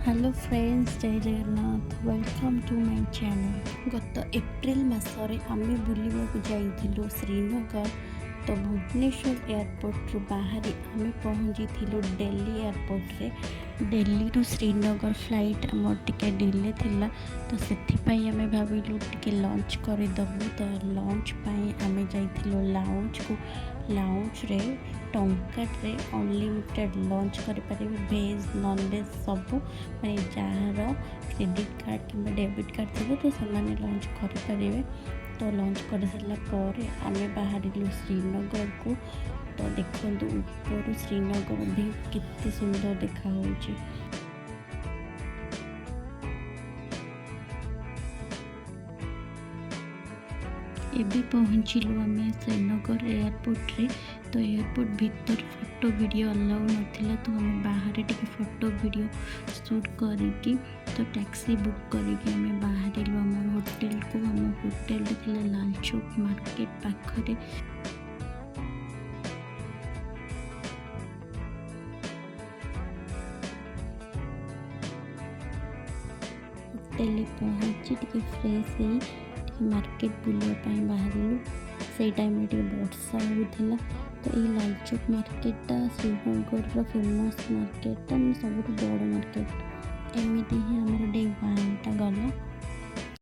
Hello friends, जय Jagannath. Welcome to my channel. गत एप्रिल मासरे आमे बुलिबाकु जाइथिलु श्रीनगर। तो भुवनेश्वर एयरपोर्ट रु बाहरी आमे पहुँची थिलु दिल्ली एयरपोर्ट रे। दिल्ली रु श्रीनगर फ्लाइट आम टिके डिले थिला, तो सेथिपाई आमे भाबिलु टिके लंच करदबु। तो लंच पाई आमे जाइथिलु लाउंज को। लाउंज रे टंकाटे अनलिमिटेड लंच करें, भेज नॉन भेज सबू माने जार क्रेडिट कार्ड कि डेबिट कार्ड थी तो से लंच करें। तो लंच कर सारापर आम बाहर श्रीनगर को। तो देखो ऊपर श्रीनगर भी कितने सुंदर देखा होची। एबे पहुँचलु आम श्रीनगर एयरपोर्ट रे। तो एयरपोर्ट भीतर फोटो वीडियो अलाउ नाथिला, तो आम बाहर टिके फोटो वीडियो शूट करिकी तो टैक्सी बुक करिकी आम बाहर आम होटेल को। आम होटेल थिला लाल चौक मार्केट पाखरे। होटेल पहुँची टिके फ्रेश हो मार्केट बुलापाई बाहर से टाइम वर्षा होता। तो ये Lal Chowk Marketa Srinagar famous Marketa सब बड़ मार्केट। एमती ही आम डे 1 टा गला।